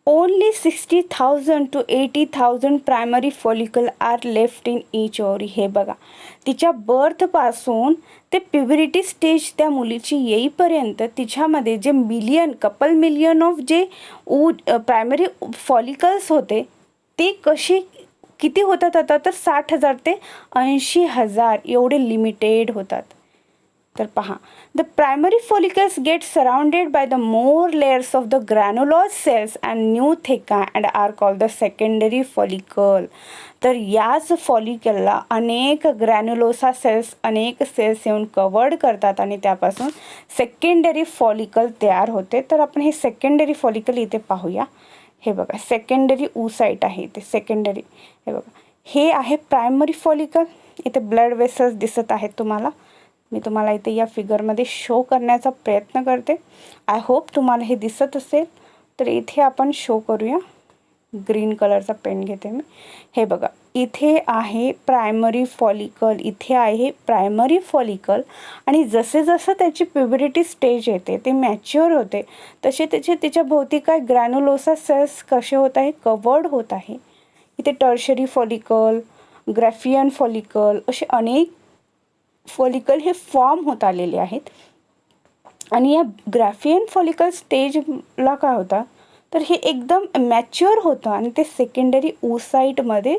Only 60,000 to 80,000 primary follicle are left in each ovary. हे बघा, तिच्या बर्थपासून ते प्युबरिटी स्टेज त्या मुलीची येईपर्यंत तिच्यामध्ये जे कपल मिलियन ऑफ जे प्रायमरी फॉलिकल्स होते ते किती होतात आता, तर 60,000 ते 80,000 एवढे लिमिटेड होतात. तर पहा, the primary follicles get surrounded by the more layers of the granulosa cells and new theca and are called the secondary follicle. तर याच फॉलिकलला अनेक ग्रॅन्युलोसा सेल्स, अनेक सेल्स येऊन कवर्ड करतात आणि त्यापासून सेकंडरी फॉलिकल तयार होते. तर आपण हे सेकंडरी फॉलिकल इथे पाहूया. हे बघा, सेकंडरी ऊसाइट आहे इथे सेकंडरी. हे बघा, हे आहे प्रायमरी फॉलिकल. इथे ब्लड वेसल्स दिसत आहेत तुम्हाला. मी तुम्हाला इथे या फिगरमध्ये शो करण्याचा प्रयत्न करते. आय होप तुम्हाला हे दिसत असेल. तर इथे आपण शो करूया. ग्रीन कलरचा पेन घेते मी. हे बघा, इथे आहे प्रायमरी फॉलिकल, इथे आहे प्रायमरी फॉलिकल. आणि जसे जसं त्याची प्युबरिटी स्टेज येते, ते मॅच्युअर होते, तसे तिच्या भोवती काय ग्रॅन्युलोसा सेल्स कसे होत आहे, कवर्ड होत आहे. इथे टर्शरी फॉलिकल, ग्राफियन फॉलिकल असे अनेक फॉलिकल हे फॉर्म होत आलेले आहेत. आणि या ग्राफियन फॉलिकल स्टेजला काय होता, तर हे एकदम मॅच्युअर होतं आणि ते सेकंडरी oocyteमध्ये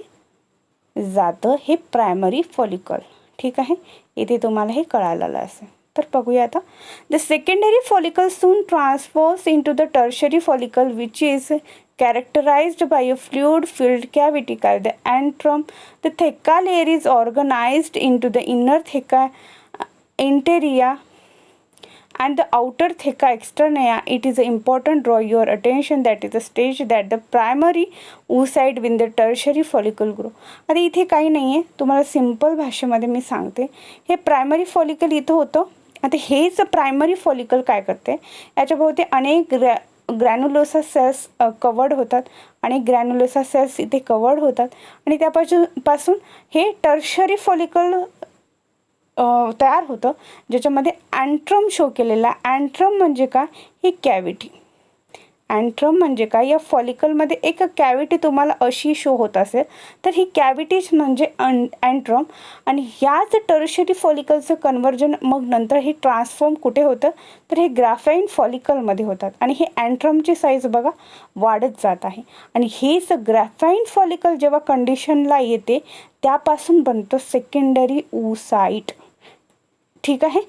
जातं, हे प्रायमरी फॉलिकल. ठीक आहे, इथे तुम्हाला हे कळालेलं असेल. तर बघूया आता. The secondary follicle soon transfers into the tertiary follicle which is characterized by a fluid filled cavity called the antrum. The theca layer is organized into the inner theca anterior and the outer theca externea. It is important draw your attention that is the stage that the primary oocyte with the tertiary follicle grow. आता इथे काही नाही आहे, तुम्हाला simple भाषेमध्ये मी सांगते. हे primary follicle इथं होतं. आता हेच प्रायमरी फॉलिकल काय करते, याच्या भोवती अनेक ग्रॅन्युलोसा सेल्स कवर्ड होतात आणि ग्रॅन्युलोसा सेल्स इथे कवर्ड होतात आणि त्यापासून हे टर्शरी फॉलिकल तयार होतं, ज्याच्यामध्ये अँट्रम शो केलेला. अँट्रम म्हणजे काय, ही कॅव्हिटी. अँट्रम म्हणजे काय, या फॉलिकलमध्ये एक कॅव्हिटी तुम्हाला अशी शो होत असेल, तर ही कॅव्हिटीज म्हणजे अँट्रम. आणि ह्याच टर्शरी फॉलिकलचं कन्व्हर्जन मग नंतर हे ट्रान्सफॉर्म कुठे होतं, तर हे ग्राफाईन फॉलिकलमध्ये होतात. आणि हे अँट्रमची साईज बघा वाढत जात आहे. आणि हेच ग्राफाईन फॉलिकल जेव्हा कंडिशनला येते, त्यापासून बनतं सेकंडरी oocyte. ठीक आहे,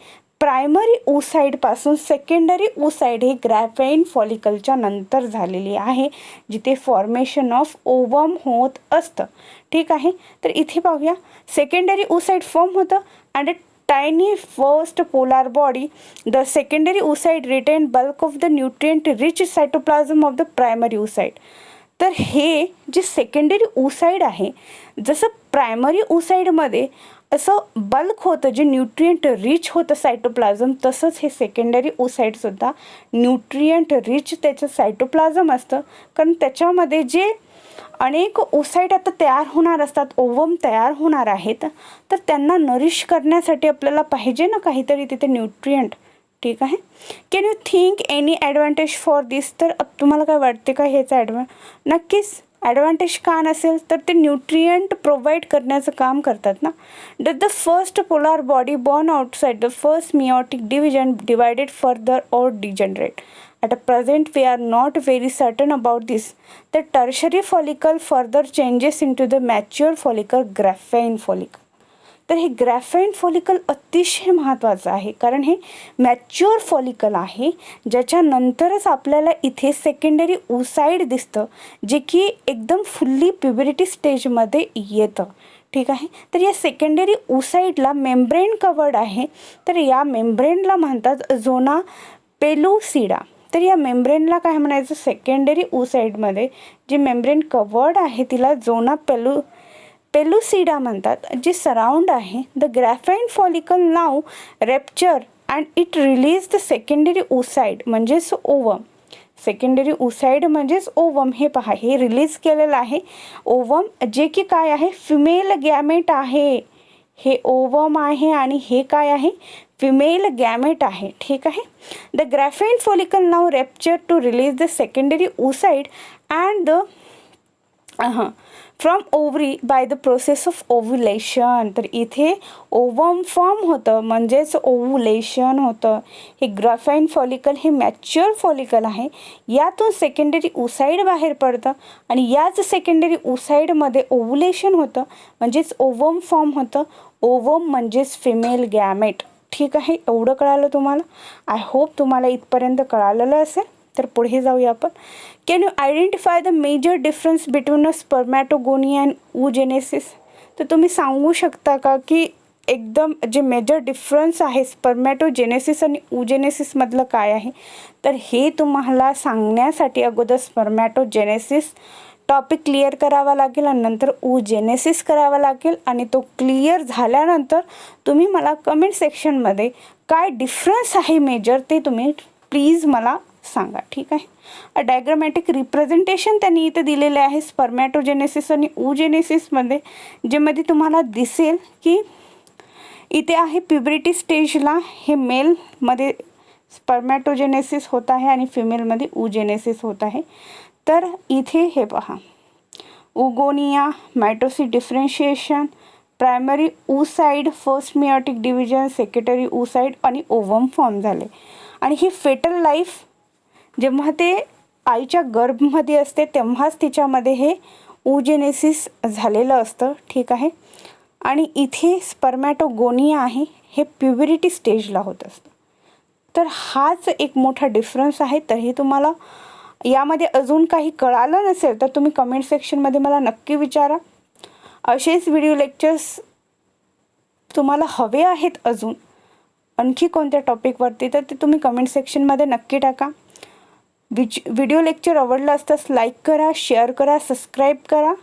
प्रायमरी oocyteपासून सेकंडरी oocyte हे ग्राफाईन फॉलिकलच्या नंतर झालेली आहे, जिथे फॉर्मेशन ऑफ ओवम होत असतं. ठीक आहे, तर इथे पाहूया. सेकंडरी oocyte फॉर्म होतं and tiny first polar body. The secondary oocyte retain bulk of the nutrient rich cytoplasm of the primary oocyte. तर हे जे सेकंडरी oocyte आहे, जसं प्रायमरी oocyteमध्ये असं बल्क होतं, जे न्यूट्रिएंट रिच होतं सायटोप्लाझम, तसंच हे सेकंडरी oocyteसुद्धा न्यूट्रिएंट रिच त्याचं सायटोप्लाझम असतं. कारण त्याच्यामध्ये जे अनेक oocyte आता तयार होणार असतात, ओवम तयार होणार आहेत, तर त्यांना नरिश करण्यासाठी आपल्याला पाहिजे ना काहीतरी तिथे न्यूट्रिएंट. ठीक आहे, can you think any advantage for this. तर तुम्हाला काय वाटते का ह्याचा नक्कीच ॲडव्हान्टेज का नसेल, तर ते न्यूट्रिएंट प्रोव्हाइड करण्याचं काम करतात ना. Does the first polar body born outside the first meiotic division divided further और degenerate. At present, we are not very certain about this. The tertiary follicle further changes into the mature follicle, graphene follicle. तर हे ग्राफाईन follicle अतिशय महत्त्वाचं आहे, कारण हे mature follicle आहे, ज्याच्यानंतरच आपल्याला इथे सेकंडरी oocyte दिसतं, जे की एकदम फुल्ली प्युबरिटी स्टेजमध्ये येतं. ठीक आहे, तर या सेकंडरी oocyteला मेम्ब्रेन कवर्ड आहे. तर या मेम्ब्रेनला म्हणतात झोना पेलुसिडा. तर या मेम्ब्रेनला काय म्हणायचं, सेकंडरी oocyteमध्ये जी मेम्ब्रेन कवर्ड आहे तिला झोना पेलुसिडा म्हणतात, जी सराउंड आहे. The graafian follicle now rupture and it release the secondary oocyte म्हणजेच ओवम. सेकंडरी oocyte म्हणजेच ओवम. हे पहा, हे रिलीज केलेलं आहे ओवम, जे की काय आहे, फिमेल गॅमेट आहे. हे ओवम आहे आणि हे काय आहे, फिमेल गॅमेट आहे. ठीक आहे. The graafian follicle now rupture to release the secondary oocyte and the from ovary by the process of ovulation. तर इथे ओवम फॉर्म होतं म्हणजेच ओव्युलेशन होतं. हे ग्राफाइन फॉलिकल हे मॅच्युअर फॉलिकल आहे. यातून सेकंडरी oocyte बाहेर पडतं आणि याच सेकंडरी oocyteमध्ये ओव्युलेशन होतं म्हणजेच ओवम फॉर्म होतं. ओवम म्हणजेच फिमेल गॅमेट. ठीक आहे. एवढं कळालं तुम्हाला. आय होप तुम्हाला इथपर्यंत कळालेलं असेल. तर पुढे जाऊया आपण. Can you identify the major difference between a spermatogonia and oogenesis. तर तुम्ही सांगू शकता का की एकदम जे मेजर डिफरन्स आहे स्पर्मॅटोजेनेसिस आणि oogenesisमधलं काय आहे. तर हे तुम्हाला सांगण्यासाठी अगोदर स्पर्मॅटोजेनेसिस टॉपिक क्लिअर करावा लागेल आणि नंतर oogenesis करावा लागेल. आणि तो क्लिअर झाल्यानंतर तुम्ही मला कमेंट सेक्शनमध्ये काय डिफरन्स आहे मेजर ते तुम्ही प्लीज मला सांगा. ठीक आहे. अ डायग्रामॅटिक रिप्रेझेंटेशन त्यांनी इथे दिलेले आहे स्पर्मॅटोजेनेसिस आणि oogenesisमध्ये, ज्यामध्ये तुम्हाला दिसेल की इथे आहे प्युबरिटी स्टेजला हे मेलमध्ये स्पर्मॅटोजेनेसिस होत आहे आणि फिमेलमध्ये oogenesis होत आहे. तर इथे हे पहा, oogonia, mitosis differentiation, primary oocyte, first meiotic division, secondary oocyte आणि ओवम फॉर्म झाले. आणि ही फेटल लाईफ जेव्हा ते आईच्या गर्भमध्ये असते तेव्हाच तिच्यामध्ये हे oogenesis झालेलं असतं. ठीक आहे. आणि इथे स्पर्मॅटोगोनिया आहे हे प्युबरिटी स्टेजला होत असतं. तर हाच एक मोठा डिफरन्स आहे. तरी तुम्हाला यामध्ये अजून काही कळालं नसेल तर तुम्ही कमेंट सेक्शनमध्ये मला नक्की विचारा. असेच व्हिडिओ लेक्चर्स तुम्हाला हवे आहेत अजून आणखी कोणत्या टॉपिकवरती तर ते तुम्ही कमेंट सेक्शनमध्ये नक्की टाका. व्हिडिओ लेक्चर आवडलं असल्यास लाईक करा, शेअर करा, सबस्क्राईब करा.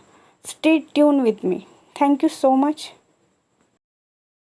Stay tune with me. Thank you so much.